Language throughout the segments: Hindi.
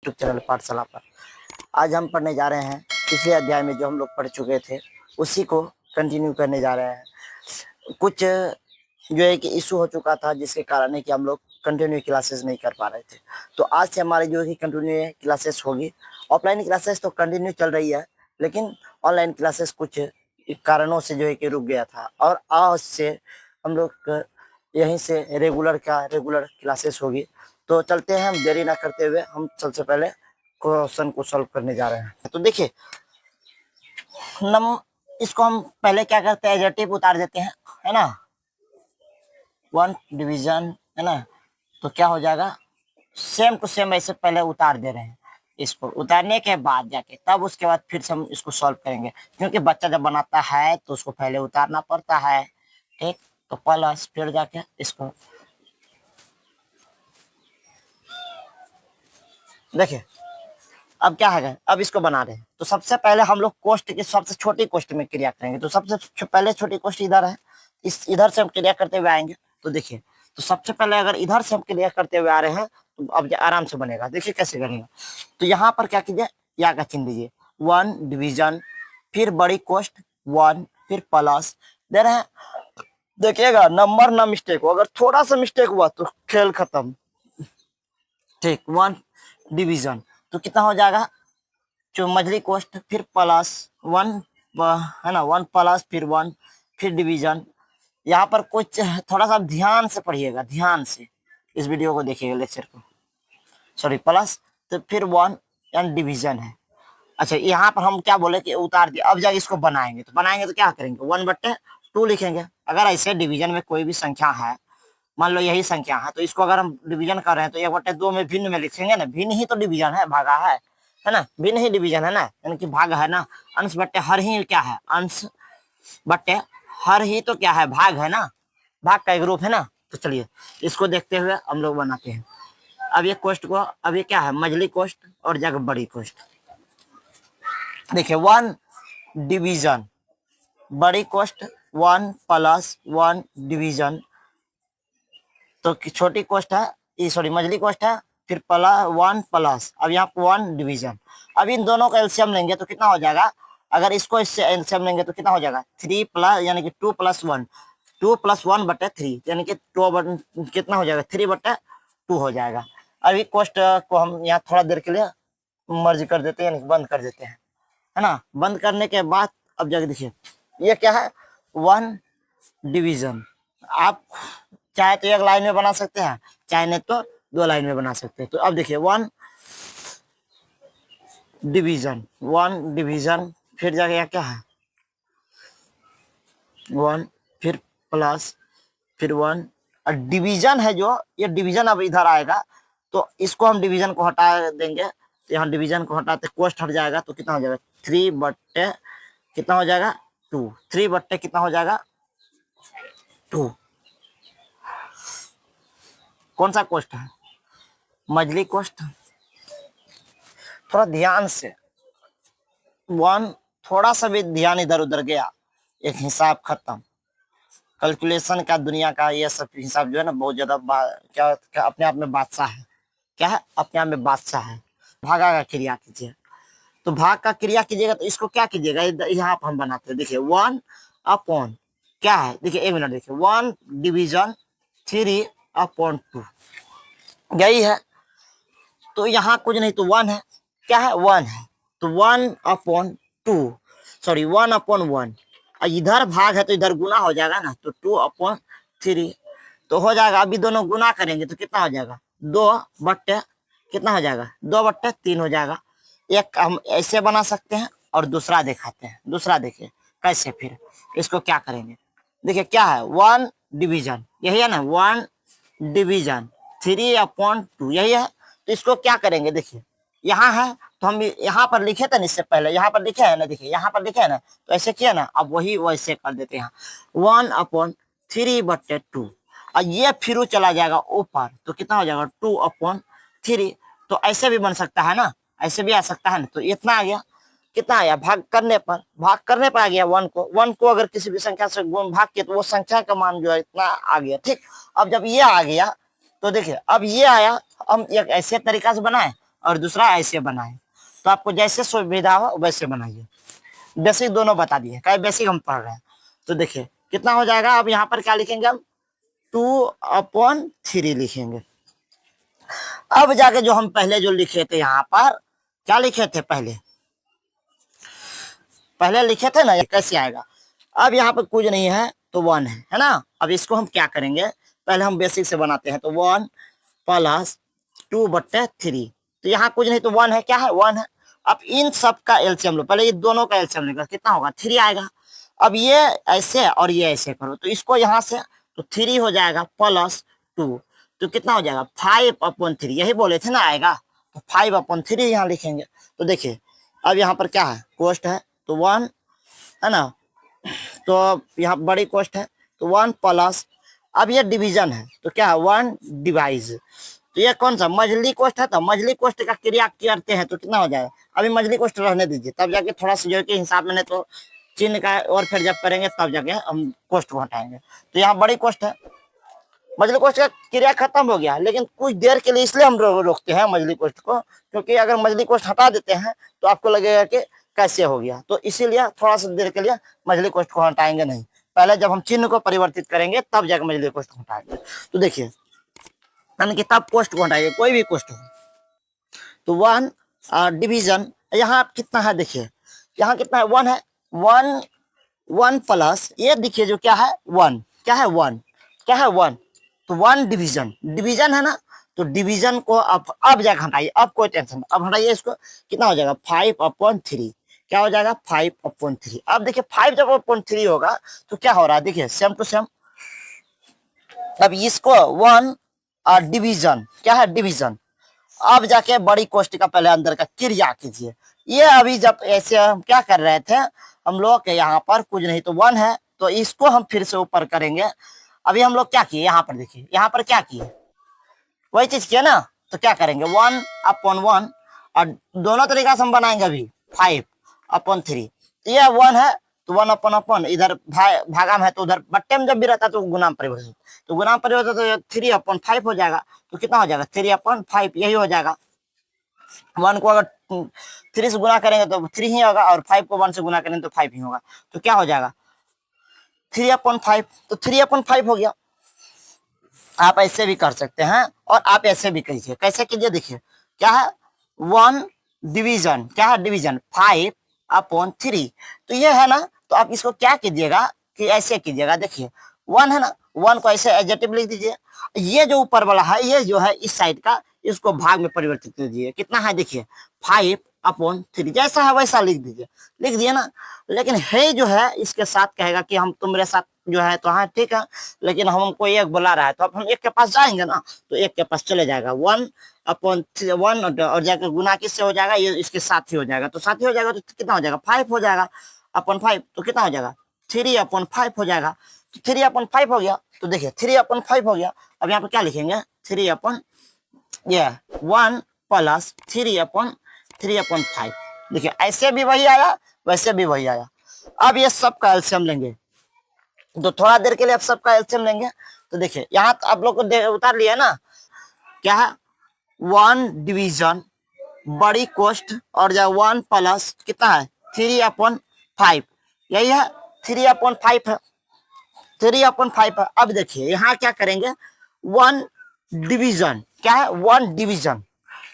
यूट्यूब चैनल पाठशाला पर। आज हम पढ़ने जा रहे हैं पिछले अध्याय में जो हम लोग पढ़ चुके थे उसी को कंटिन्यू करने जा रहे हैं। कुछ जो है कि इशू हो चुका था जिसके कारण है कि हम लोग कंटिन्यू क्लासेस नहीं कर पा रहे थे। तो आज से हमारी जो है कंटिन्यू क्लासेस होगी। ऑफलाइन क्लासेस तो कंटिन्यू चल रही है, लेकिन ऑनलाइन क्लासेस कुछ कारणों से जो है कि रुक गया था, और आज से हम लोग यहीं से रेगुलर क्लासेस होगी। तो चलते हैं, हम देरी ना करते हुए हम सबसे पहले क्वेश्चन को सॉल्व करने जा रहे हैं। तो देखिए, इसको हम पहले क्या करते हैं, एडजेक्टिव उतार देते हैं, है ना, वन डिवीजन, है ना। तो क्या हो जाएगा, सेम टू सेम ऐसे पहले उतार दे रहे हैं। इसको उतारने के बाद जाके तब उसके बाद फिर से हम इसको सॉल्व करेंगे, क्योंकि बच्चा जब बनाता है तो उसको पहले उतारना पड़ता है, ठीक। तो प्लस फिर जाके इसको देखिए, अब क्या है, अब इसको बना रहे हैं। तो सबसे पहले हम लोग कोष्ट की सबसे छोटी कोष्ट में क्रिया करेंगे। तो सबसे पहले छोटी कोष्ट इधर है, इधर से हम क्रिया करते हुए आएंगे। तो देखिए, तो सबसे पहले अगर इधर से हम क्रिया करते हुए आ रहे हैं तो अब आराम से बनेगा। देखिए कैसे करेंगे। तो यहाँ पर क्या कीजिए, या का चिन्ह दीजिए, वन डिवीजन, फिर बड़ी कोष्ट वन, फिर प्लस दे रहे हैं। देखिएगा नंबर ना मिस्टेक हो, अगर थोड़ा सा मिस्टेक हुआ तो खेल खत्म, ठीक। वन डिवीजन तो कितना हो जाएगा, जो मझली कोष्ट फिर प्लस वन, है ना, वन प्लस फिर वन, फिर डिवीजन। यहाँ पर कुछ थोड़ा सा ध्यान से पढ़िएगा, ध्यान से इस वीडियो को देखिएगा, लेक्चर को, सॉरी, प्लस तो फिर वन एंड डिवीजन है। अच्छा, यहाँ पर हम क्या बोले कि उतार दिया। अब जाके इसको बनाएंगे, तो बनाएंगे तो क्या करेंगे, वन बट्टे टू लिखेंगे। अगर ऐसे डिवीजन में कोई भी संख्या है, मान लो यही संख्या है, तो इसको अगर हम डिवीजन कर रहे हैं तो एक बट्टे दो में भिन्न में लिखेंगे ना, भिन्न ही तो डिवीजन है, भागा है ना, भिन्न ही डिवीजन है ना, यानी कि भाग है ना। अंश बट्टे हर ही क्या है, अंश बट्टे हर ही तो क्या है, भाग है ना, भाग का एक रूप है ना। तो चलिए इसको देखते हुए हम लोग बनाते हैं। अब ये कोष्ट को, अब ये क्या है, मझली कोष्ट और जगह बड़ी कोष्ट। देखिए, वन डिवीजन, बड़ी कोष्ट वन प्लस वन डिवीजन, तो छोटी कोष्ट है, ये सॉरी मझली कोष्ट है, फिर वन प्लस, अब यहाँ वन डिवीजन। अब इन दोनों का एलसीएम लेंगे तो कितना हो जाएगा, अगर इसको इससे एलसीएम लेंगे तो कितना हो जाएगा, थ्री प्लस, यानी कि two plus one, two plus one बटे थ्री, यानी कि टू कितना हो जाएगा, थ्री बटे टू हो जाएगा। अभी कोष्ट को हम यहाँ थोड़ा देर के लिए मर्ज कर देते हैं, यानी बंद कर देते हैं, है ना। बंद करने के बाद अब जाके देखिए, ये क्या है, वन डिवीजन। आप चाहे तो एक लाइन में बना सकते हैं, चाहे नहीं तो दो लाइन में बना सकते हैं। तो अब देखिए, वन डिवीजन, फिर जाके क्या है, वन, फिर प्लस, फिर वन, और डिवीजन है जो, ये डिवीजन अब इधर आएगा, तो इसको हम डिवीजन को हटा देंगे। तो यहाँ डिवीजन को हटाते कोष्ट हट जाएगा, तो कितना हो जाएगा, थ्री बट्टे कितना हो जाएगा, टू, थ्री बट्टे कितना हो जाएगा, टू। कौन सा कोष्ट है, मझली कोष्ट। थोड़ा ध्यान से, वन, थोड़ा सा भी ध्यान इधर उधर गया, एक हिसाब खत्म। कैलकुलेशन का, दुनिया का ये सब हिसाब जो है ना, बहुत ज्यादा क्या अपने आप में बादशाह है, क्या है, अपने आप में बादशाह है। भागा का क्रिया कीजिए, तो भाग का क्रिया कीजिएगा तो इसको क्या कीजिएगा, यहाँ पर हम बनाते हैं। देखिए, वन अपॉन क्या है, देखिए एक मिनट, देखिए, one division three upon two, यही है। तो यहाँ कुछ नहीं, तो वन है, क्या है, वन है, तो one upon two, sorry one upon one, इधर भाग है तो इधर गुना हो जाएगा ना, तो टू अपॉन थ्री, तो हो जाएगा। अभी दोनों गुना करेंगे तो कितना हो जाएगा, दो बट्टे कितना हो जाएगा, दो बट्टे तीन हो जाएगा। एक हम ऐसे बना सकते हैं और दूसरा दिखाते हैं। दूसरा देखिए कैसे, फिर इसको क्या करेंगे, देखिए क्या है, वन डिवीजन, यही है ना, one division three upon two, यही है। तो इसको क्या करेंगे, देखिए यहाँ है तो हम यहाँ पर लिखे थे ना, इससे पहले यहाँ पर लिखे है ना, देखिए यहाँ पर लिखे है ना, तो ऐसे किया ना, अब वही वैसे कर देते हैं, वन अपॉन थ्री बट्टे टू, और ये फिर चला जाएगा ऊपर, तो कितना हो जाएगा, टू अपॉन थ्री। तो ऐसे भी बन सकता है ना, ऐसे भी आ सकता है ना। तो इतना आ गया, कितना आया, भाग करने पर आ गया, वन को अगर किसी भी संख्या से भाग किया तो वो संख्या का मान जो है इतना आ गया, ठीक। अब जब ये आ गया तो देखिए, अब ये आया, हम एक ऐसे तरीका से बनाए और दूसरा ऐसे बनाए। तो आपको जैसे सुविधा हो वैसे बनाइए। बेसिक दोनों बता दिए, क्या बेसिक हम पढ़ रहे हैं। तो देखिए कितना हो जाएगा। अब यहाँ पर क्या लिखेंगे हम, 2/3 लिखेंगे। अब जाके जो हम पहले जो लिखे थे यहाँ पर, क्या लिखे थे पहले, पहले लिखे थे ना, ये कैसे आएगा। अब यहाँ पर कुछ नहीं है तो 1 है ना। अब इसको हम क्या करेंगे, पहले हम बेसिक से बनाते हैं। तो 1 + 2/3। तो यहाँ कुछ नहीं तो 1 है, क्या है 1 है। अब इन सब का एलसीएम लो, पहले ये दोनों का एलसीएम लेकर कितना होगा 3 आएगा। अब ये ऐसे और ये ऐसे करो, तो इसको यहाँ से तो 3 हो जाएगा +2, तो कितना हो जाएगा 5/3। यही बोले थे ना आएगा, तो 5/3 यहाँ लिखेंगे। तो देखिए अब यहाँ पर क्या है, कोष्ट है तो 1 है ना, तो यहाँ बड़ी कोष्ट है तो 1 प्लस, अब ये डिवीजन है तो क्या है 1 डिवाइज। तो ये कौन सा मझली कोष्ट है, तो मझली कोष्ट का क्रिया करते हैं तो कितना हो जाएगा। अभी मझली कोष्ट रहने दीजिए, तब जाके थोड़ा सा जो के हिसाब में, तो चिन्ह का और फिर जब करेंगे तब जाके हम कोष्ट को हटाएंगे। तो यहाँ बड़ी कोष्ट है, मझली कोष्ट का क्रिया खत्म हो गया, लेकिन कुछ देर के लिए इसलिए हम रोकते हैं मझली कोष्ट को, क्योंकि अगर मझली कोष्ट हटा देते हैं तो आपको लगेगा कि कैसे हो गया। तो इसीलिए थोड़ा सा देर के लिए मझली कोष्ट को हटाएंगे नहीं, पहले जब हम चिन्ह को परिवर्तित करेंगे तब जाकर मझली कोष्ट को हटाएंगे। तो देखिए यानी कि तब कोष्ट को हटाएंगे, कोई भी कोष्ट हो। तो 1 डिवीजन यहाँ कितना है, देखिए यहाँ कितना है 1 है, 1 प्लस ये देखिए जो क्या है 1, क्या है 1, क्या है 1, तो 1 डिवीजन, डिवीजन है ना। तो डिवीजन को अब जाकर हटाइए, अब कोई टेंशन, अब हटाइए इसको, कितना हो जाएगा 5/3। क्या हो जाएगा 5/3। अब देखिए 5/3 होगा तो क्या हो रहा है, देखिए सेम टू सेम। अब इसको 1 डिवीजन, क्या है डिवीजन। अब जाके बड़ी कोष्ट का पहले अंदर का क्रिया कीजिए। ये अभी जब ऐसे हम क्या कर रहे थे, हम लोग के यहाँ पर कुछ नहीं तो 1 है, तो इसको हम फिर से ऊपर करेंगे। अभी हम लोग क्या किए, यहाँ पर देखिए, यहाँ पर क्या किए, वही चीज किया ना। तो क्या करेंगे 1/1, और दोनों तरीका से हम बनाएंगे अभी 5/3। तो ये 1 है तो 1/, इधर भागा में है तो उधर बट्टे में जब भी रहता तो गुना में परिवर्तित, तो गुना में परिवर्तित तो 3/5 हो जाएगा। तो कितना हो जाएगा 3/5, यही हो जाएगा। 1 को अगर 3 से गुना करेंगे तो 3 ही होगा, और 5 को 1 से गुना करेंगे तो 5 ही होगा। तो क्या हो जाएगा 3/5, तो 3/5 हो गया। आप ऐसे भी कर सकते हैं और आप ऐसे भी कीजिए। कैसे कीजिए, देखिए क्या है 1 डिवीजन, क्या है डिवीजन 5/3। तो ये है ना, तो आप इसको क्या कीजिएगा कि ऐसे कीजिएगा, देखिए 1 है ना, 1 को ऐसे एडजेक्टिव लिख दीजिए। ये जो ऊपर वाला है, ये जो है इस साइड का, इसको भाग में परिवर्तित कर दीजिए। कितना है देखिए 5/3, जैसा है वैसा लिख दीजिए, लिख दिए ना। लेकिन है जो है इसके साथ कहेगा कि हम तुम मेरे साथ जो है, तो हाँ ठीक है, लेकिन हमको एक बुला रहा है, तो अब हम एक के पास जाएंगे ना, तो एक के पास चले जाएगा 1/1, और जाकर गुना किससे हो जाएगा, ये इसके साथ ही हो जाएगा। तो साथ ही हो जाएगा तो कितना हो जाएगा 5 हो जाएगा अपन 5, तो कितना हो जाएगा 3/5 हो जाएगा। तो 3/5 हो गया। तो देखिए 3/5 हो गया। अब यहाँ पे क्या लिखेंगे 3/1 + 3/5। देखिए ऐसे भी वही आया, वैसे भी वही आया। अब ये सब का एलसीएम लेंगे, तो थोड़ा देर के लिए आप सबका एलसीएम लेंगे। तो देखिए यहाँ तो आप लोग को उतार लिया ना, क्या है 1 डिवीजन बड़ी कोष्ट, और जो 1 प्लस कितना है 3/5, यही है 3/5 है, 3/5 है। अब देखिए यहाँ क्या करेंगे 1 डिवीजन, क्या है 1 डिवीजन,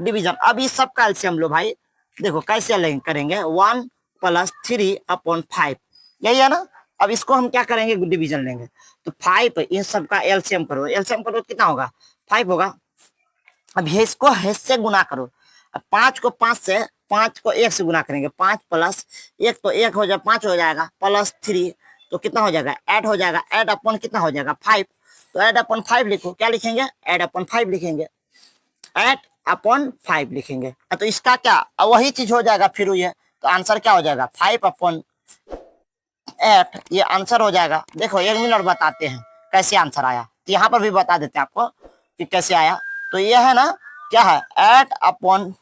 डिवीजन। अब इस सब का एलसीएम लो भाई, देखो कैसे करेंगे 1 + 3/5, यही है ना। अब इसको हम क्या करेंगे डिवीजन लेंगे, तो 5 इन सब का एलसीएम करो, एलसीएम करो कितना होगा 5 होगा। अब ये इसको हेस से गुना करो, अब 5 को 5 से, 5 को 1 से गुना करेंगे, 5 + 1 तो 1 हो जाए 5 हो जाएगा, +3 तो कितना हो जाएगा 8 हो जाएगा, 8/, कितना हो जाएगा 5। तो 8/5 लिखो, क्या लिखेंगे 8/5 लिखेंगे, 8/5 लिखेंगे। तो इसका क्या वही चीज हो जाएगा फिर ये, तो आंसर क्या हो जाएगा 5/8, ये आंसर हो जाएगा। देखो 1 मिनट बताते हैं कैसे आंसर आया, तो यहाँ पर भी बता देते हैं आपको कि कैसे आया। तो ये है ना, क्या है 8/,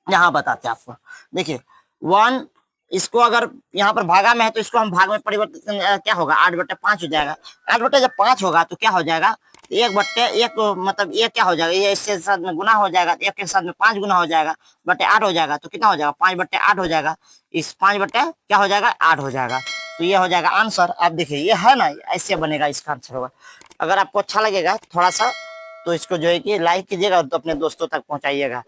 यहाँ बताते हैं आपको, देखिए 1, इसको अगर यहाँ पर भागा में है तो इसको हम भाग में परिवर्तित क्या होगा 8/5 हो जाएगा। 8/5 जब 5 होगा तो क्या हो जाएगा एक बट्टे एक, मतलब ये क्या हो जाएगा, ये इसके साथ में गुना हो जाएगा, एक के साथ में 5 गुना हो जाएगा, बट्टे 8 हो जाएगा। तो कितना हो जाएगा, 5 बट्टे 8 हो जाएगा। इस 5 बट्टे क्या हो जाएगा, 8 हो जाएगा। तो ये हो जाएगा आंसर। आप देखिए ये है ना, ऐसे बनेगा, इसका आंसर होगा। अगर आपको अच्छा लगेगा थोड़ा सा तो इसको जो है कि लाइक कीजिएगा, तो अपने दोस्तों तक पहुंचाइएगा।